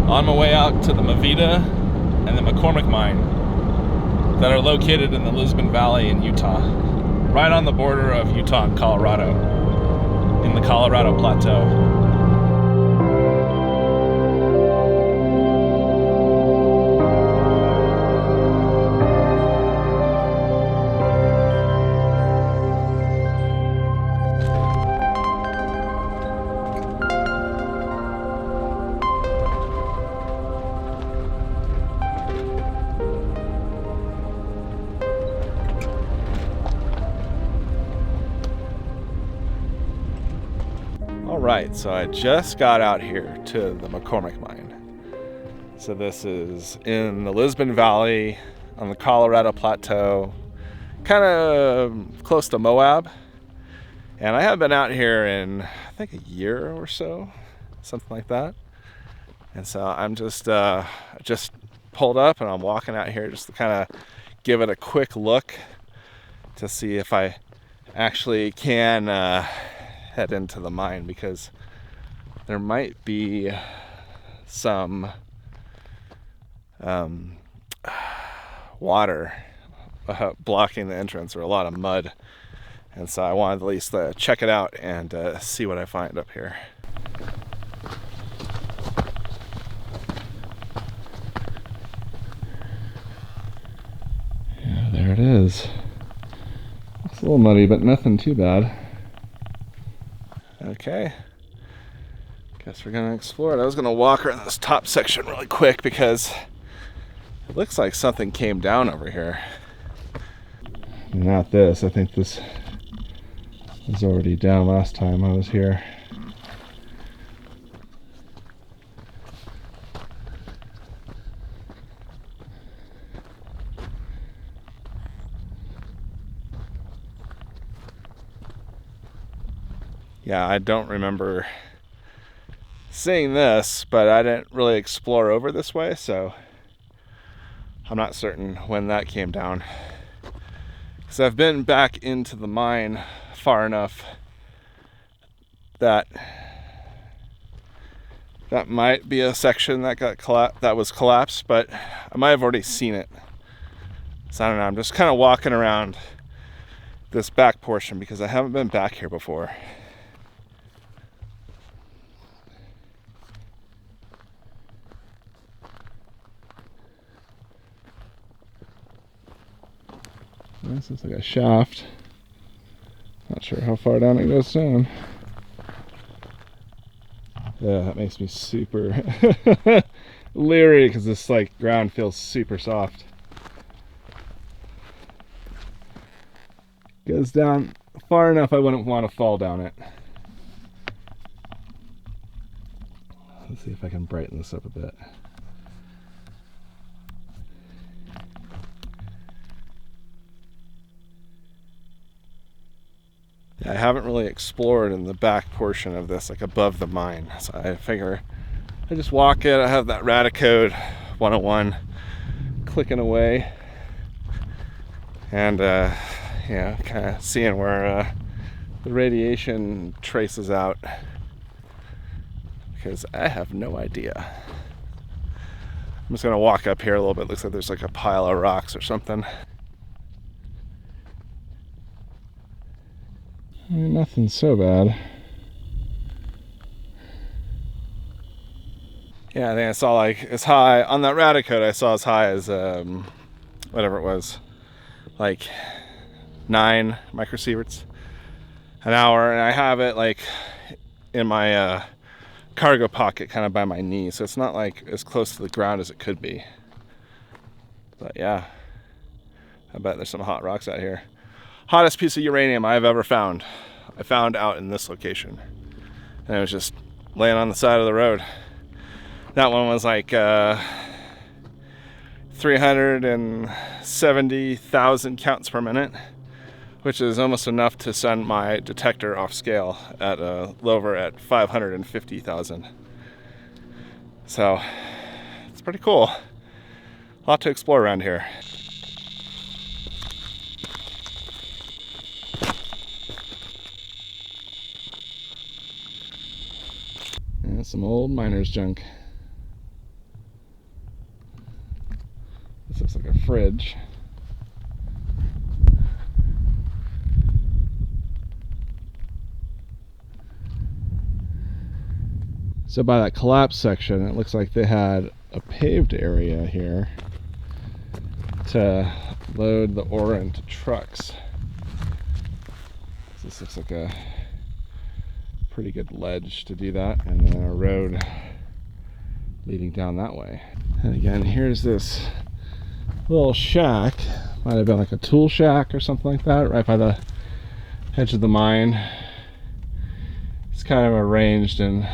On my way out to the Mavita and the McCormick mine that are located in the Lisbon Valley in Utah, right on the border of Utah and Colorado, in the Colorado Plateau. Alright, so I just got out here to the McCormick mine. So this is in the Lisbon Valley on the Colorado Plateau, kind of close to Moab. And I haven't been out here in, I think, a year or so, something like that. And so I'm just pulled up and I'm walking out here just to kind of give it a quick look to see if I actually can head into the mine, because there might be some water blocking the entrance, or a lot of mud, and so I wanted to at least check it out and see what I find up here. Yeah, there it is. It's a little muddy, but nothing too bad. Okay, guess we're gonna explore it. I was gonna walk around this top section really quick because it looks like something came down over here. Not this. I think this was already down last time I was here. Yeah, I don't remember seeing this, but I didn't really explore over this way, so I'm not certain when that came down. Because I've been back into the mine far enough that that might be a section that that was collapsed, but I might have already seen it. So I don't know, I'm just kind of walking around this back portion because I haven't been back here before. This looks like a shaft. Not sure how far down it goes down. Yeah, that makes me super leery because this ground feels super soft. Goes down far enough I wouldn't want to fall down it. Let's see if I can brighten this up a bit. I haven't really explored in the back portion of this, above the mine. So I figure I just walk it. I have that Radioactive 101 clicking away, and kind of seeing where the radiation traces out, because I have no idea. I'm just gonna walk up here a little bit. Looks like there's a pile of rocks or something. I mean, nothing so bad. Yeah, I think I saw as high on that Radioactive. I saw as high as whatever it was, 9 microsieverts an hour, and I have it in my cargo pocket, kind of by my knee, so it's not as close to the ground as it could be. But yeah, I bet there's some hot rocks out here. Hottest piece of uranium I've ever found. I found out in this location, and it was just laying on the side of the road. That one was 370,000 counts per minute, which is almost enough to send my detector off scale at lower at 550,000. So it's pretty cool. A lot to explore around here. And some old miner's junk. This looks like a fridge. So by that collapse section, it looks like they had a paved area here to load the ore into trucks. So this looks like a pretty good ledge to do that, and then a road leading down that way. And again, here's this little shack. Might have been like a tool shack or something like that, right by the edge of the mine. It's kind of arranged in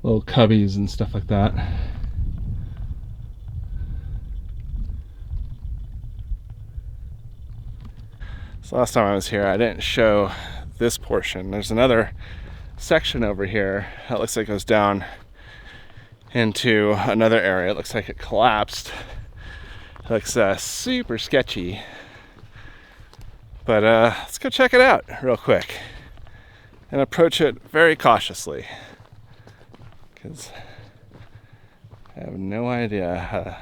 little cubbies and stuff like that. So last time I was here, I didn't show this portion. There's another section over here that looks like it goes down into another area. It looks like it collapsed. It looks super sketchy. But let's go check it out real quick and approach it very cautiously, because I have no idea how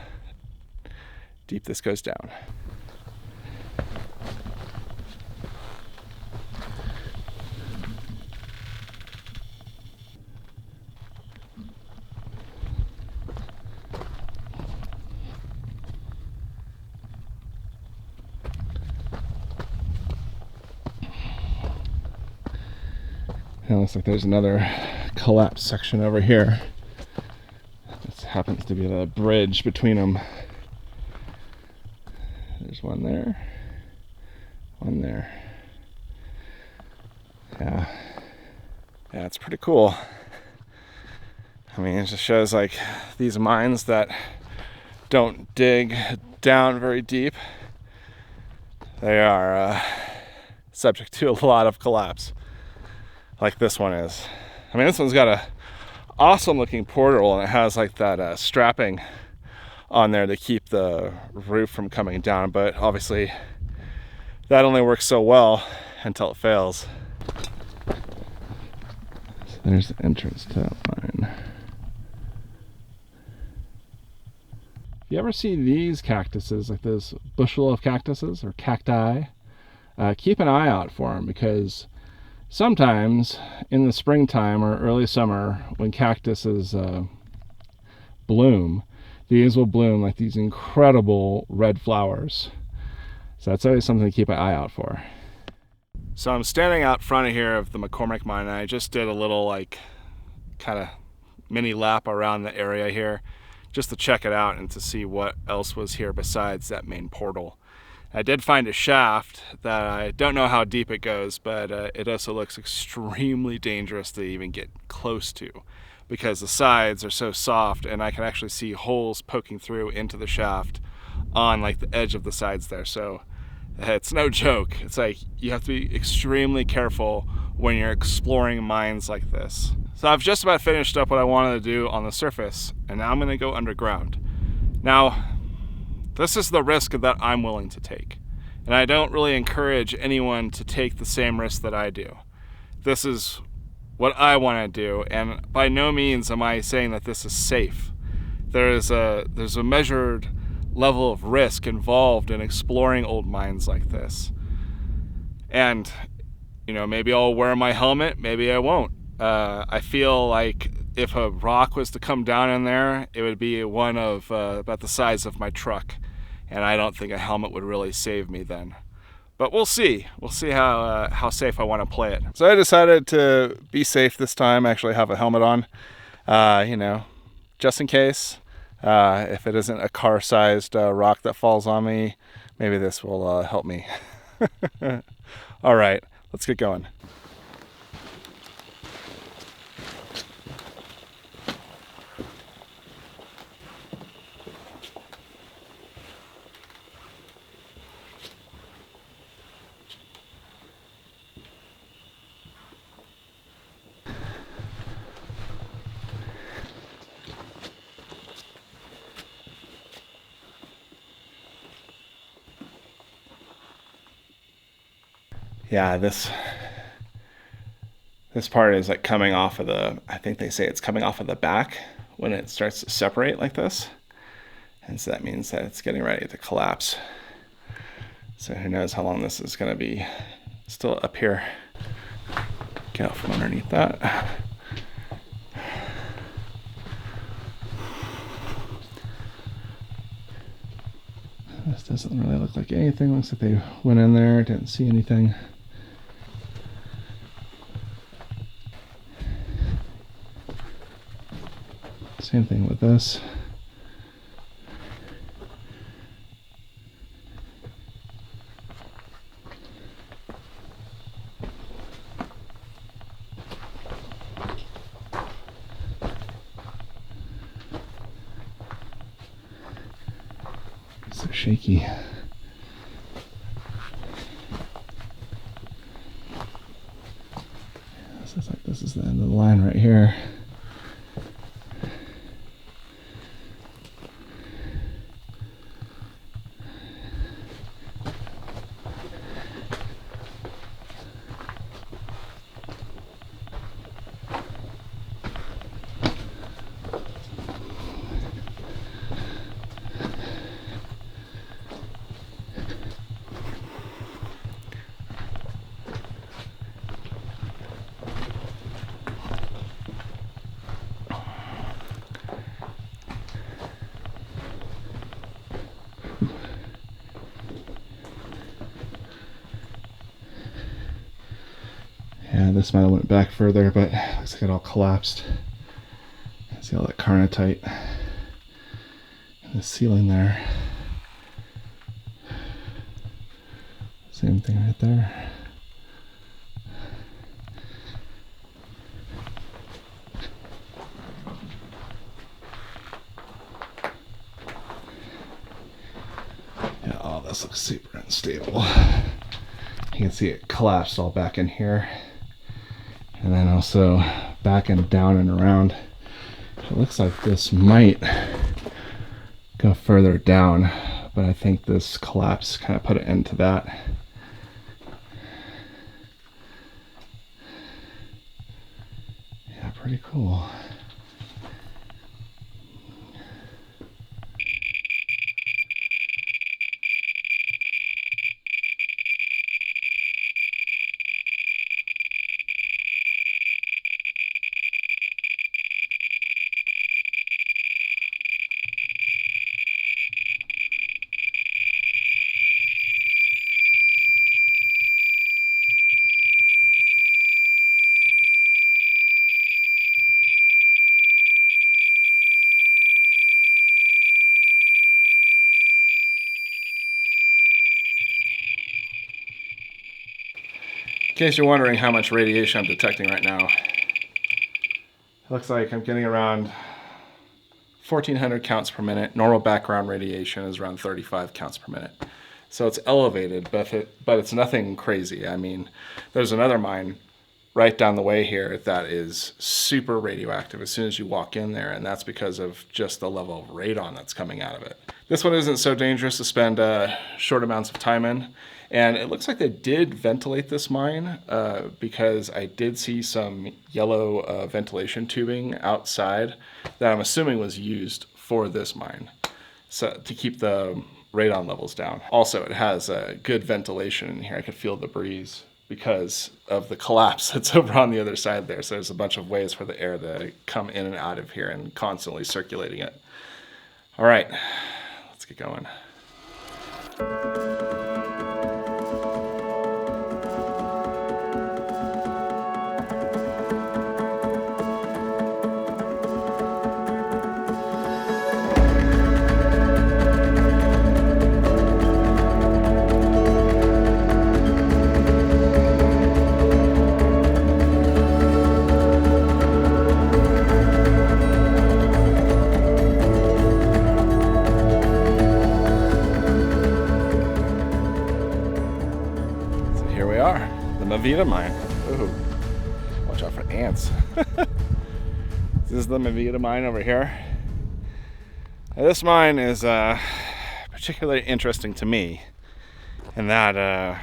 deep this goes down. It looks like there's another collapsed section over here. This happens to be the bridge between them. There's one there, one there. Yeah, it's pretty cool. I mean, it just shows like these mines that don't dig down very deep, they are subject to a lot of collapse, like this one is. I mean, this one's got a awesome looking portal, and it has like that strapping on there to keep the roof from coming down, but obviously that only works so well until it fails. So there's the entrance to that mine. You ever see these cactuses, like this bushel of cactuses or cacti? Keep an eye out for them, because sometimes in the springtime or early summer, when cactuses bloom, these will bloom like these incredible red flowers. So that's always something to keep an eye out for. So I'm standing out front of here of the McCormick mine, and I just did a little like kind of mini lap around the area here just to check it out and to see what else was here besides that main portal. I did find a shaft that I don't know how deep it goes, but it also looks extremely dangerous to even get close to, because the sides are so soft and I can actually see holes poking through into the shaft on like the edge of the sides there. So it's no joke. It's like you have to be extremely careful when you're exploring mines like this. So I've just about finished up what I wanted to do on the surface, and now I'm going to go underground. Now, this is the risk that I'm willing to take, and I don't really encourage anyone to take the same risk that I do. This is what I want to do, and by no means am I saying that this is safe. There's a measured level of risk involved in exploring old mines like this. And, you know, maybe I'll wear my helmet, maybe I won't. I feel like if a rock was to come down in there, it would be one of about the size of my truck, and I don't think a helmet would really save me then. But we'll see. We'll see how safe I want to play it. So I decided to be safe this time, actually have a helmet on, you know, just in case. If it isn't a car-sized rock that falls on me, maybe this will help me. All right, let's get going. Yeah, this part is like coming off of the, I think they say it's coming off of the back when it starts to separate like this. And so that means that it's getting ready to collapse. So who knows how long this is going to be still up here. Get out from underneath that. This doesn't really look like anything. Looks like they went in there, didn't see anything. Same thing with this. So shaky. This is like, this is the end of the line right here. Yeah, this might have went back further, but looks like it all collapsed. See all that carnotite in the ceiling there. Same thing right there. Yeah, oh, this looks super unstable. You can see it collapsed all back in here. And then also back and down and around. It looks like this might go further down, but I think this collapse kind of put an end to that. Yeah, pretty cool. In case you're wondering how much radiation I'm detecting right now, it looks like I'm getting around 1,400 counts per minute. Normal background radiation is around 35 counts per minute. So it's elevated, but it's nothing crazy. I mean, there's another mine right down the way here that is super radioactive as soon as you walk in there, and that's because of just the level of radon that's coming out of it. This one isn't so dangerous to spend short amounts of time in, and it looks like they did ventilate this mine because I did see some yellow ventilation tubing outside that I'm assuming was used for this mine, so to keep the radon levels down. Also, it has good ventilation in here. I could feel the breeze because of the collapse that's over on the other side there. So there's a bunch of ways for the air to come in and out of here and constantly circulating it. All right, let's get going. The Mavita mine. Ooh, watch out for ants. This is the Mavita mine over here. Now, this mine is particularly interesting to me in that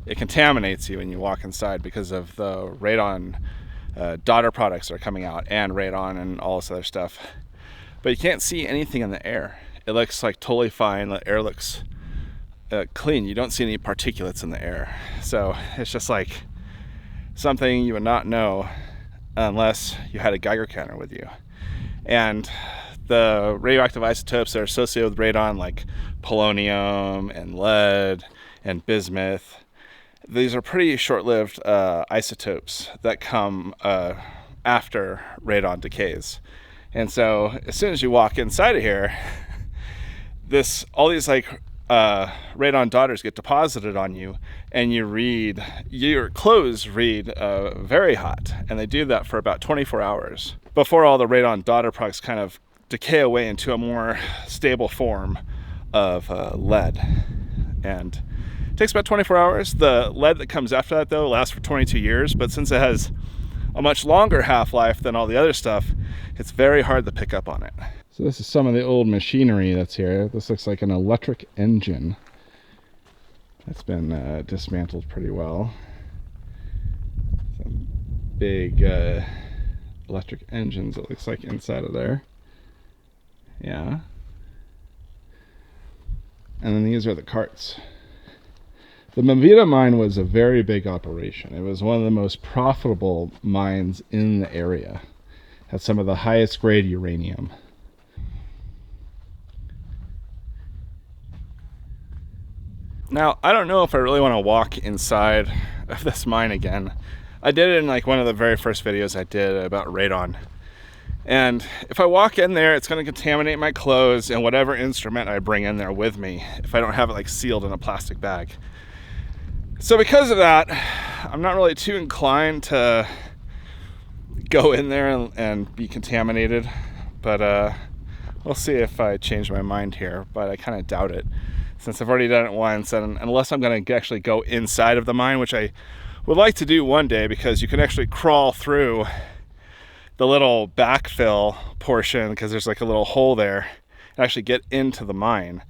it contaminates you when you walk inside because of the radon daughter products that are coming out, and radon and all this other stuff. but you can't see anything in the air. It looks like totally fine. The air looks clean. You don't see any particulates in the air. So it's just like something you would not know unless you had a Geiger counter with you. And the radioactive isotopes that are associated with radon, like polonium and lead and bismuth, these are pretty short-lived isotopes that come after radon decays. And so as soon as you walk inside of here, all these like radon daughters get deposited on you, and your clothes read very hot, and they do that for about 24 hours before all the radon daughter products kind of decay away into a more stable form of lead. And it takes about 24 hours. The lead that comes after that, though, lasts for 22 years, but since it has a much longer half-life than all the other stuff, it's very hard to pick up on it. So this is some of the old machinery that's here. This looks like an electric engine that's been dismantled pretty well. Some big electric engines, it looks like, inside of there. Yeah. And then these are the carts. The Mavita mine was a very big operation. It was one of the most profitable mines in the area. Had some of the highest grade uranium. Now, I don't know if I really want to walk inside of this mine again. I did it in like one of the very first videos I did about radon. And if I walk in there, it's going to contaminate my clothes and whatever instrument I bring in there with me if I don't have it like sealed in a plastic bag. So because of that, I'm not really too inclined to go in there and be contaminated. But we'll see if I change my mind here, but I kind of doubt it, since I've already done it once, and unless I'm going to actually go inside of the mine, which I would like to do one day, because you can actually crawl through the little backfill portion, because there's like a little hole there, and actually get into the mine.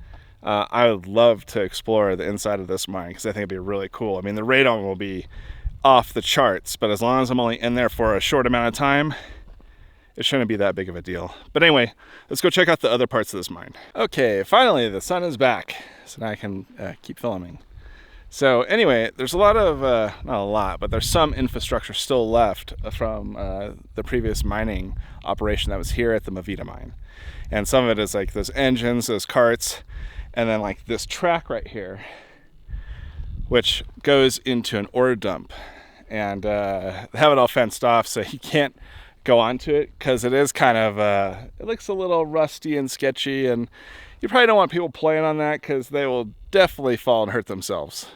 I would love to explore the inside of this mine, because I think it'd be really cool. I mean, the radon will be off the charts, but as long as I'm only in there for a short amount of time, it shouldn't be that big of a deal. But anyway, let's go check out the other parts of this mine. Okay, finally the sun is back, so now I can keep filming. So anyway, there's a lot of, not a lot, but there's some infrastructure still left from the previous mining operation that was here at the Mavita mine. And some of it is like those engines, those carts, and then like this track right here, which goes into an ore dump. And they have it all fenced off, so you can't go onto it, because it is kind of, it looks a little rusty and sketchy, and you probably don't want people playing on that, because they will definitely fall and hurt themselves.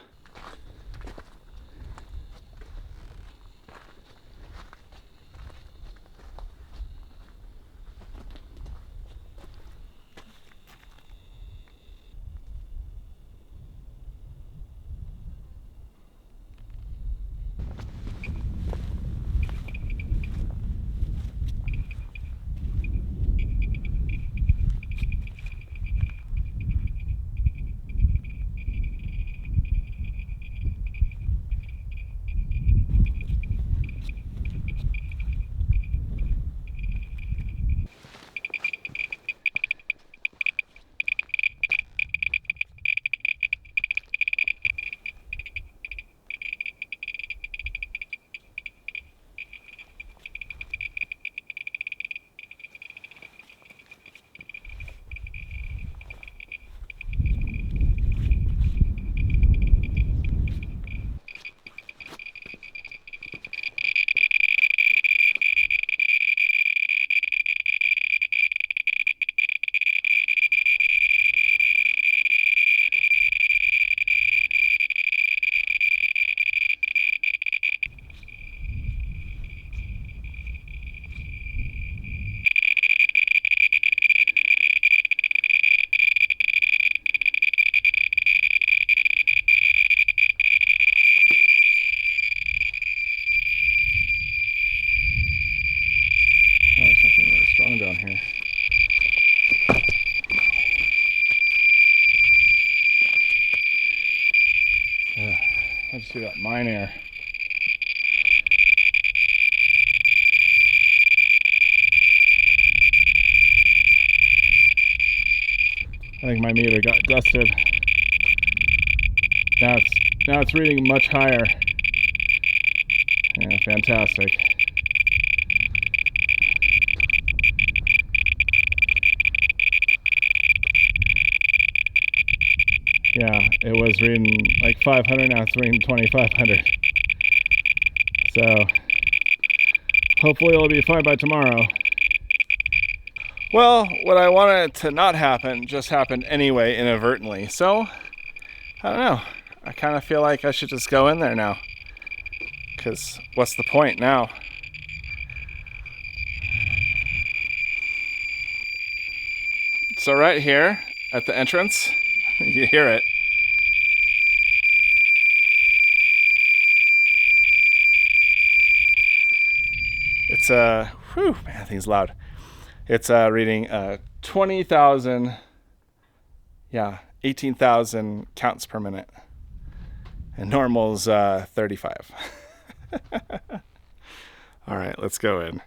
I think my meter got dusted. Now it's reading much higher. Yeah, fantastic. Yeah, it was reading like 500, now it's reading 2500. So hopefully it'll be fine by tomorrow. Well, what I wanted to not happen just happened anyway, inadvertently. So, I don't know. I kind of feel like I should just go in there now. Because what's the point now? So right here at the entrance, you hear it. It's whew, man, that thing's loud. It's reading 20,000, yeah, 18,000 counts per minute. And normal's 35. All right, let's go in.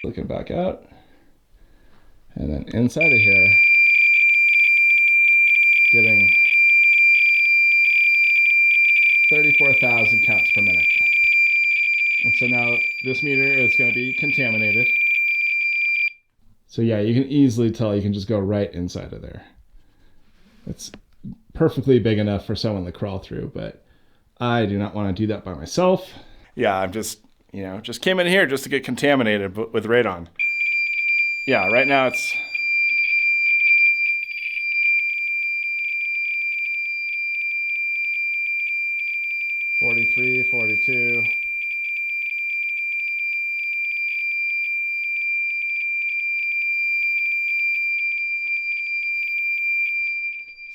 Looking back out, and then inside of here, getting 34,000 counts per minute. And so now this meter is going to be contaminated. So yeah, you can easily tell you can just go right inside of there. It's perfectly big enough for someone to crawl through, but I do not want to do that by myself. Yeah, I'm just came in here just to get contaminated with radon. Yeah, right now it's 43, 42.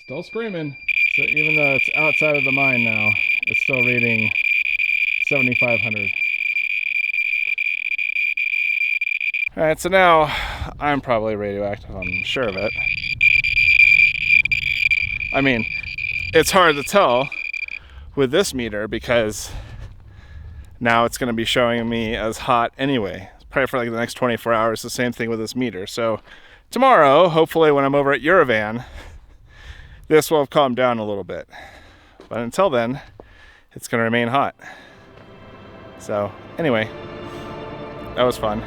Still screaming. So even though it's outside of the mine now, it's still reading 7,500. All right, so now I'm probably radioactive, I'm sure of it. I mean, it's hard to tell with this meter because now it's going to be showing me as hot anyway. Probably for like the next 24 hours, the same thing with this meter. So tomorrow, hopefully when I'm over at Uravan, this will have calmed down a little bit. But until then, it's going to remain hot. So anyway, that was fun.